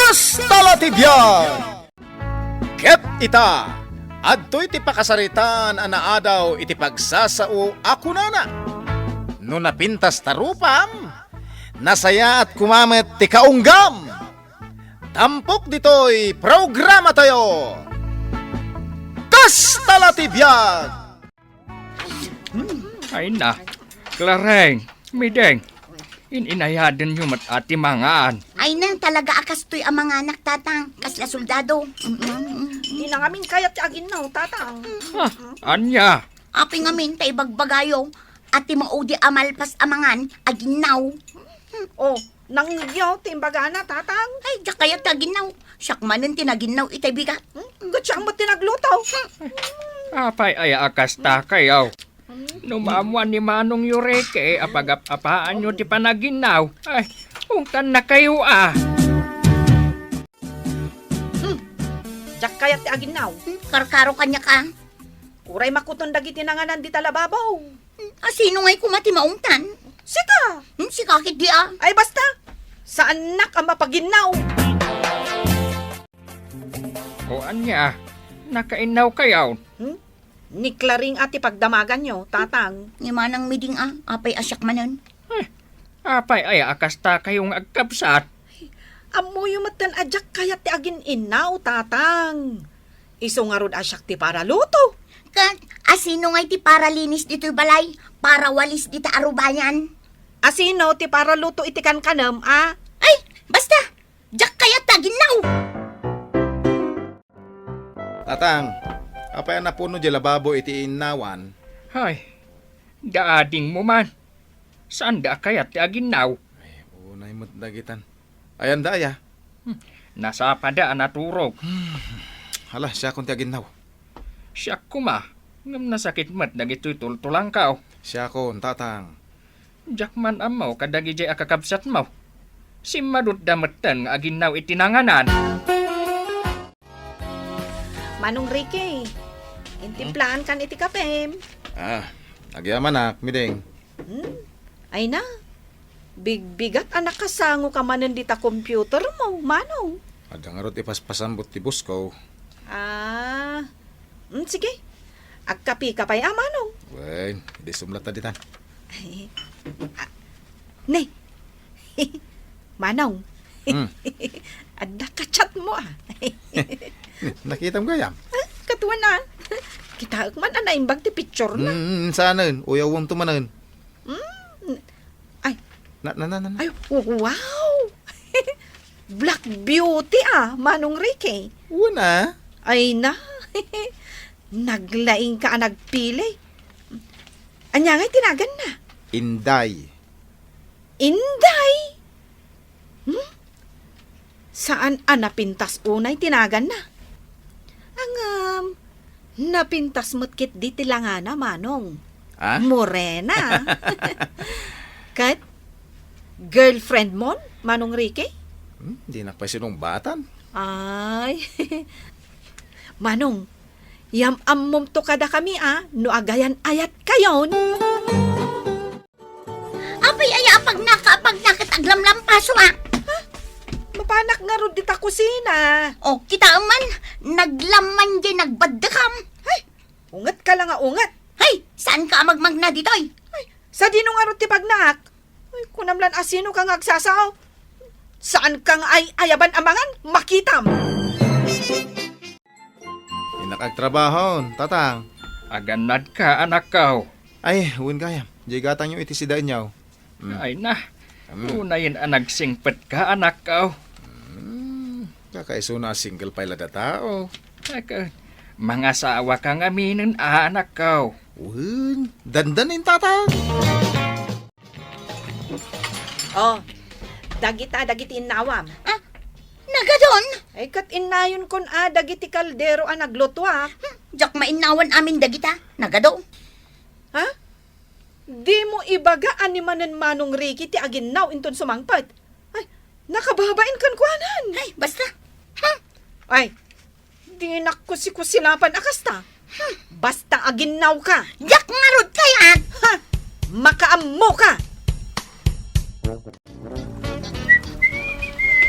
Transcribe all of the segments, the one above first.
Kastalatibyan! Ket ita, adto'y ti pakasaritan anaadaw iti pagsasao ako nana. No napintas tarupam, nasaya at kumamet ti kaunggam. Tampok dito'y programa tayo. Kastalatibyan! Ay na, Clareng, Mideng, ininayadan nyo mat ati mangaan. Ay na, talaga akastoy ang mga anak tatang, kasla soldado. Di na ngamin kayat ti aginaw, tatang. Ha, anya, Api ngamin, tay bagbagayo, at maudi amalpas amangan, aginaw. Oh, nangyaw, timbaga na, tatang. Ay, diyak kaya taginaw. Syakmanan tinaginaw itay bigat. Gatsang mo tinaglutaw. apay ay akasta kayaw. Numamuan ni Manong Yureke, apagap-apaan nyo ti panaginaw. Ay, ungkan na kayo ah. Diyak kayat ti aginaw. Karkaro kanya ka. Kuray makuton dagiti nanganan di talababaw. Sino nga'y kumati maungtan? Sita! Si kakit di ah. Ay basta, sa anak ang mapaginaw. O anya, nakainaw kayaw. Ni Claring ati pagdamagan nyo, tatang. Ni manang miding ah, apay asyakmanan. Apay ay akasta kayong agkapsat. Amoy umatan adyak kayat ti agin inaw, tatang. Iso nga rod asyak ti para luto. Kat, asino nga'y ti para linis dito'y balay, para walis dita arubayan. Asino ti para luto iti kankanam, ah? Ay, basta, diyak kaya taginaw. Tatang, apay na puno di lababo iti inawan. Ay, daading mo man. Saan da kayat ti aginaw? Unay mo't dagitan. Ayan daya. Nasa padaan naturog. Hala, siya kung ti aginaw. Siya kuma, ngam nasakit mat dagito'y tultulang kao. Siya kon, tatang. Jakman amaw kadagi jay akakabsat mo. Si madut dametan nga aginaw itinanganan. Manong Ricky, intimplaan kan iti kapem. Nagyaman na, mideng. Ay na, bigbigat anak kasango ka manan dita computer mo, manong. Adangarot ipaspasambot ti bus ko. Sige. Agkapi ka pa'y manong. Wen, hindi sumlat na ditan. Ne. Manong. Hmm. Adda ka chat mo ah. Nakita mo gayam? Katuwa na. Kita man anaimbag ti picture na. Saanan, uyawam tumanan. Ay. Na. Ay, wow. Black beauty ah, Manong Ricky. Una. Ay na. Naglaing ka nagpili. Anya nga'y tinagan na. Inday. Inday? Saan napintas unay tinagan na? Ang napintas mo't kit di tilangana, Manong. Ah? Morena. Kat, girlfriend mo, Manong Ricky? Hindi na pa sinumbatan. Ay, Manong, yam-ammom to kada kami no agayan ayat kayon. Apay ay apag nakat aglamlam paso ah. Mapanak nga ro dita kusina. O, kita man, naglaman di nagbadakam. Ay, ungat ka lang ungat. Ay, saan ka magmag na ditoy? Ay, sa dino nga ro ti pagnak. Ay, kunamlan asino kang agsasaw. Saan kang ay ayaban amangan, makitam. Inakagtrabahon, tatang. Aganad ka anak kao. Ay, huwin kaya. Jigatan nyo iti sidaan nyaw. Ay na, unayin anagsingpet ka anak kao. Kakaiso na single pala da tao. Aka, mga sawa kang aminin anak kao. Huwin, dandanin tatang. Oh, dagiti inawam. Nagadon? Ay kat inayon kon dagiti kaldero nagluto Diyak mainawan amin dagita. Nagado. Ha? Di mo ibagaan ni Manong Ricky ti aginaw inton sumangpat. Ay, nakababain kan kuanan. Ay, basta. Ay, di nakusi-kusilapan akasta. Basta aginaw ka. Diyak nga rod kaya. Ha? Makaammo ka.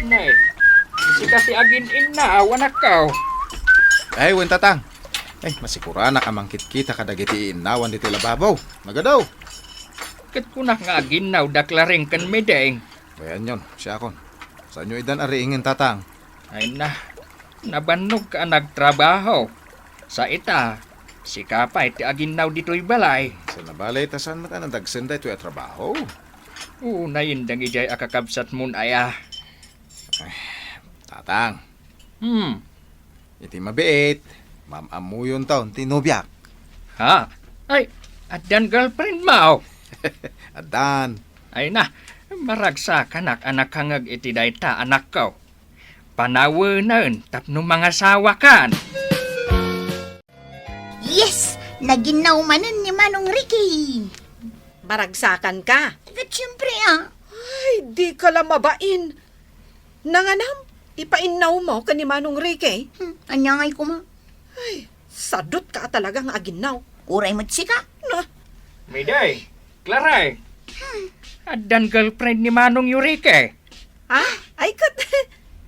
Nay, Si kasi agin inaw, anak ko. Ay, wen tatang. Ay, masikura na kamangkit kita kadagiti inawan dito lababaw. Nagadaw. Kat kunak nga aginaw daklaring kan medeng. Bayan yon, siya kon. Sa inyo idan ariingin tatang. Ay na, nabanog ka nagtrabaho. Sa ita, si kapay ti aginaw dito'y balay. Sa nabalay tasan mata na dagsenday ito trabaho. Unayin dang ijay akakabsat mun aya. Tatang, iti mabiit. Mamamu yun taon, tinubyak. Ha? Ay, adan girlfriend mo. Adan. Ay na, maragsa kanak anak hangag iti dayta anak ko. Panawanan tapno mga sawa kan. Yes! Naginaw manan ni Manong Ricky. Maragsakan ka. At syempre Ay, di ka lang mabain. Nanganam, ipainaw mo ka ni Manong Ricky. Anyangay ko ma. Ay, sadot ka talagang aginaw. Uray mo't sika. Na, Miday, Claray. Adan girlfriend ni Manong Yurike. ha? Ay, kat,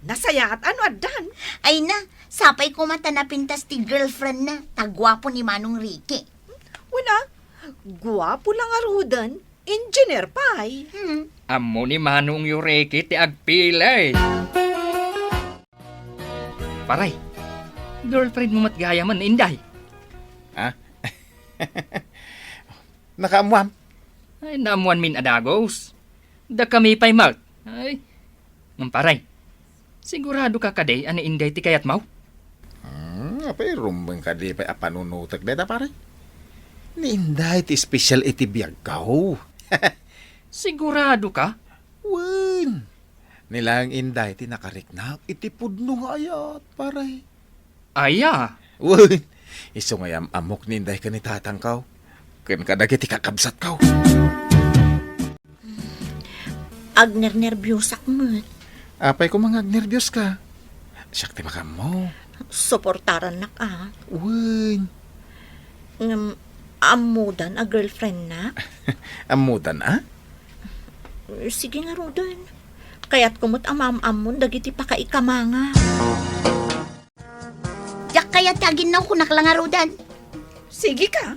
nasaya at ano adan? Ay na, sapay ko mata na pintas ti girlfriend na. Tagwapo ni Manong Ricky. Wala, guwapo lang arudan. Engineer pa ay. Amo ni Manong Yurike ti agpilay. Paray, girlfriend mo matgaya man inday. Ha? Nakaamuam. Ay, naamuan min adagos. Da kami pa'y malt. Ay, ngamparay. Sigurado ka kaday, ani inday ti kayat mau? Apay rumbeng ka di pa apanunutak dada pare. Ninday ti special iti biyagaw. Sigurado ka? Wen. Nilang inday ti nakariknak iti pudno nga ayat pare. Aya. Wen. Iso ngayam amok ninday ka ni tatang kaw. Ken kadagiti kakabsat kaw. Agner-nervyosak mo. Apay ko mga nervyos ka. Siyak ti makam mo. Suportaran na ka. Wen. Amudan a girlfriend na. Amudan Sige nga Rodan. Kaya't kumot amam-amon dagiti pa kaikamanga. Yak kaya tagin na kunak lang nga Rodan. Sige ka,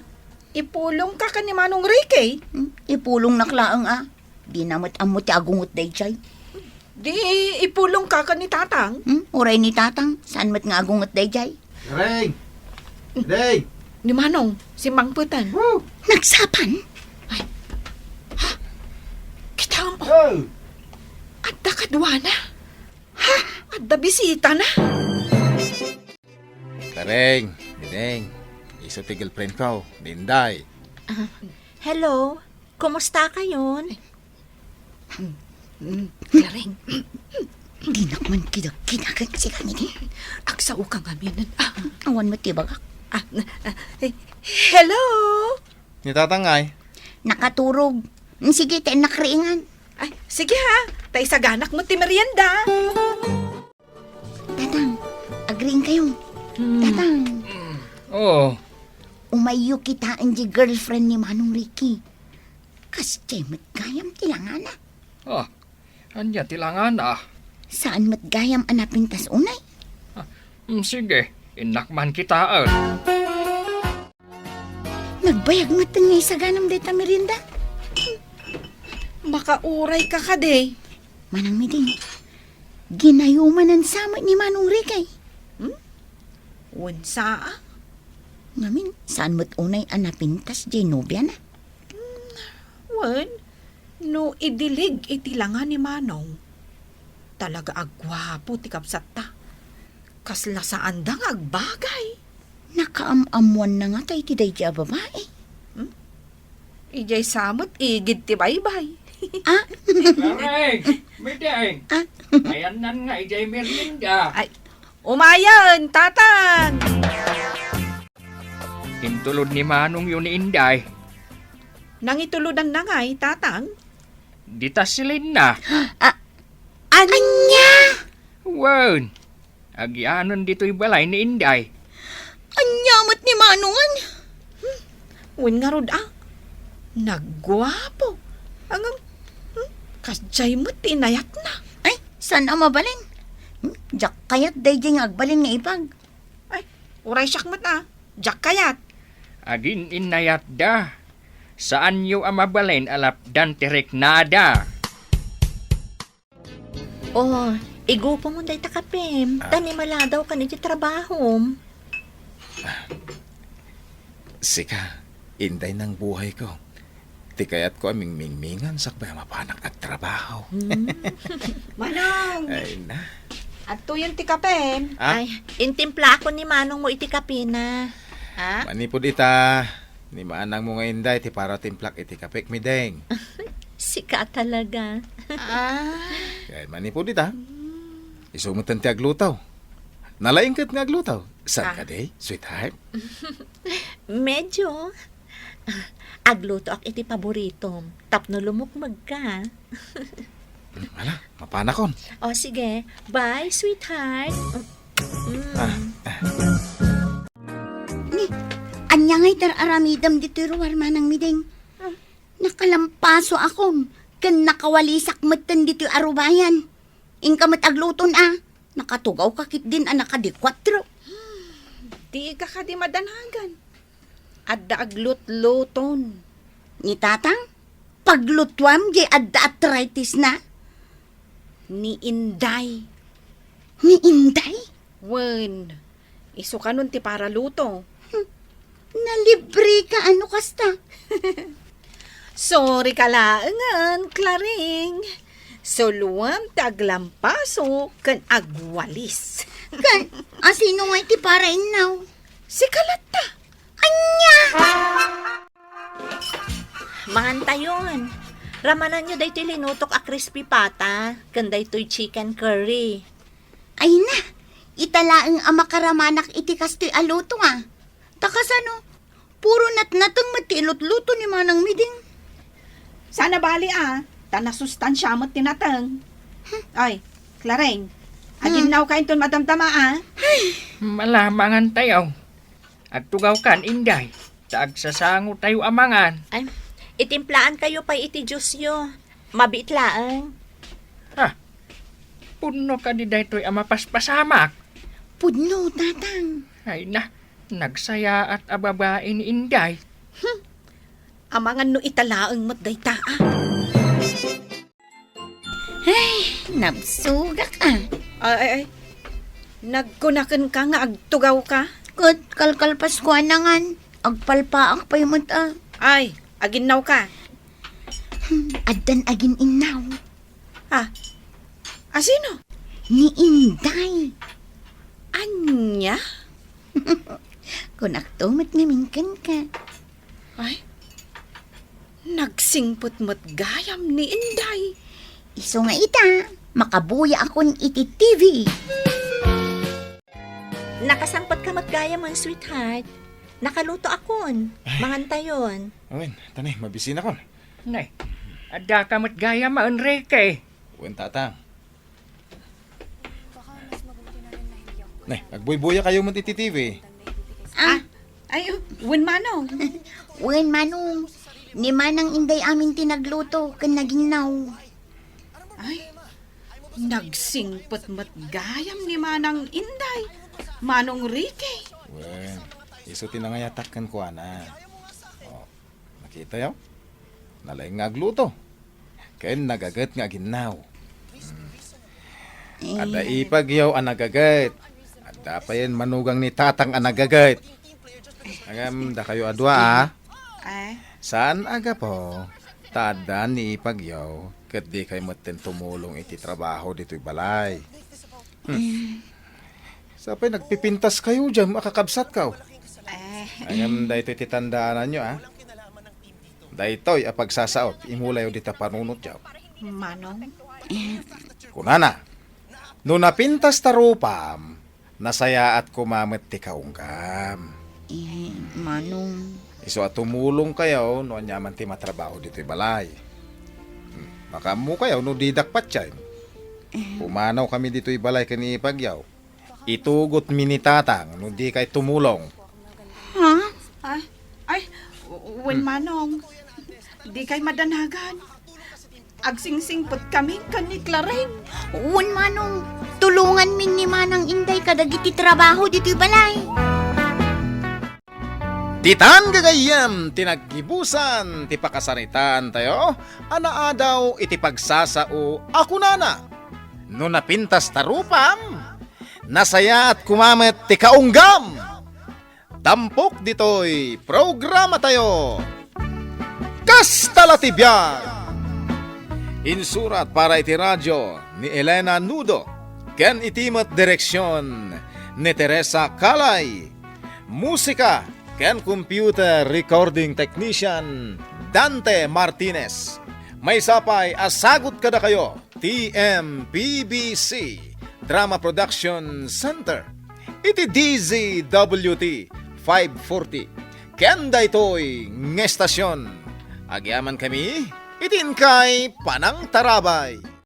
ipulong ka ka ni Manong Ricky. Ipulong naklaang Di namot amot ti agungot day chay. Di ipulong ka ka ni Tatang. Uray ni tatang, saan mat nga agungot day chay? Reng! Reng! Ni Manong, si Mang Putan. Nagsapan? Kita mo, Oh! adda kadwa na. Ha? Adda bisita na. Kareng! Reng! Iso ti girlfriend ko, Ninday. Hello, kumusta kayon? Laring, Di nakman kinakag si kanini. aksaw ka nga minan. Awan mo tibagak. Hello? Ni tatangay. Nakaturog. Sige, tayo nakriingan. Ay, sige ha. Tay sa ganak mo ti merienda. Tatang, agreeing kayo. Tatang, Oh, umayo kita ang di girlfriend ni Manong Ricky. Kas mat gayam tilangan na. oh, anya tilangan Saan mat gayam anapin tas unay? Sige, inakman kita. Nagbayag mat ngay sa ganam deta merinda. Makauray ka ka de. Manang miding, ginayuman ang sama ni Manong Ricky. Unsa? Ngamin, saan mat unay anapin tas di nobya na? Wan, no idilig itilangan ni Manong. Talaga agwapo ti kapsat ta. Kasla saan dang agbagay. Nakaam-amuan na nga tayo tiday di babae. Ijay samot igid ti baybay. Lareng, mideng. Ayan nan nga, ijay merienda. Ay, umayan, tatang! Intulod ni Manong yun ni Inday. Nangituludan na nga'y, tatang. Ditasilin na. Anya! Wan, agyanon dito'y balay ni Inday. Anyamot ni Manongan! Wen nga rod Nagwapo. Kasjay mo tinayat na. Ay, saan ang mabalin? Jak kayat day jay nga agbalin nga ipag. Ay, uray syakmat Jak kayat. Agin inayat da. Saan yu amabalin alap dan tirek nada. Oh, igupo mo day takapim. Tanimala daw ka iti trabaho. Sika, inday ng buhay ko. Ti kayat ko aming mingmingan sakbay mapanak at trabaho. Manong, Ay na. ato yung tikapem. Ah? Ay, intimpla ako ni Manong mo iti kapina. Ha? Manipod ita. Ni maanang mo nga inday, ti para timplak iti kapek mi deng. Sika talaga. Kaya manipod ita. Isumutan ti aglutaw. Nalaingkat nga aglutaw. Saan ka day, sweetheart? Medyo. Agluto ak iti paborito. Tapno lumukmag ka. Wala, mapanakon. O sige, bye sweetheart. Anya ngay aramidam dito ruwar manang mideng. Nakalampaso akong. Kan nakawalisak matan dito arubayan. Ingkamat agluton Nakatugaw kakit din nakadi 4. Di ka di madanhagan. Adda aglut-luton. Ni tatang, paglutwam di adda arthritis na. Ni Inday. Ni Inday, Wen, iso ka nun ti para luto. nalibre ka ano kasta. Sorry ka laangan, Klaring. Suluam taglampaso kan agwalis. Kan, asino nga iti para inaw. Si Kalata. Anya! Mahantayon. Ramanan nyo day linutok a crispy pata. Kanday to'y chicken curry. Ay na, italaang amakaramanak iti kastoy aluto Takas puro natnatang matilot-luto ni manang miding. Sana bali tanasustansya mo't tinatang. Ay, Klaring. Aginaw ka inton madamdama Malamangan tayo. At tugaw kan inday. Taag sasango tayo amangan. Ay, itimplaan kayo pa iti Diyos yo. Mabitlaan. Puno ka di daytoy amapaspasamak. Pudno, tatang. Ay na, nagsaya at ababae ni inday. Amangan no italaang mo't dayta Nabsuga ka. Ay. Nagkunakan ka nga agtugaw ka. Kud, kalkalpas ko anangan. Agpalpaak pa yung mata. Ay, aginaw ka. Addan agin inaw. Sino? Ni Inday. Anya? Kung aktumat namingkan ka. Ay, nagsingpot mo't gayam ni Inday. Iso nga ita, makabuya akon iti TV. Nakasangpot ka matgaya man, sweetheart. Nakaluto akon. Mangantayon. Awen, tanay, mabisina kon. Nay, ada ka matgaya ma Enrique. Uwan tatang. Nay, nagbuy-buya kayo mo iti TV. Ay, Wen Manong. Wen manong, ni manang Inday amin tinagluto, kan naginaw. Ay, nagsingpot mo't gayam ni Manang Inday. Manong Ricky. Uwan, iso tinangayatak kan ko nakita yaw? Nalay nga agluto. Kaya nagagat nga ginaw. Ada ipag yaw anagagat. Ada pa yan manugang ni tatang anagagat. Agam da kayo adwa Ay, Saan aga po? Tada ni ipag yaw. Kat di kayo matin tumulong iti trabaho dito'y balay. Sapay nagpipintas kayo dyan, makakabsat ka. Agam dahito ititandaanan nyo Daytoy apagsasaot, imulayo dita panunot yaw. Manong. Kunana, no napintas tarupam, nasaya at kumamat ti kaunggam. Manong, Iso at tumulong kayo, no anyaman ti matrabaho dito'y balay. Baka mo kayo, no didak patsay. Pumanaw kami dito'y balay kanipagyaw. Itugot minitatang, no di kay tumulong. Ay, Wen Manong. Di kay madanhagan. Agsingsingpot kami kan ni Clareng. Wen manong, tulungan amin ni Manang Inday kadagiti trabaho dito'y balay. Titan gagayam, tinaggibusan, ti pakasaritan tayo, anaa daw iti pagsasao, ako nana. No napintas tarupam, nasaya at kumamet ti kaunggam. Tampok dito'y programa tayo. Kastalatibyan! Insurat para iti radyo ni Elena Nudo, ken itimat direksyon ni Teresa Kalay. Musika ken computer recording technician Dante Martinez. May sapay asagot kada kayo TMPBC Drama Production Center. Iti DZWT 540. Ken daytoy ng estasyon. Agyaman kami itin kay Panang Tarabay.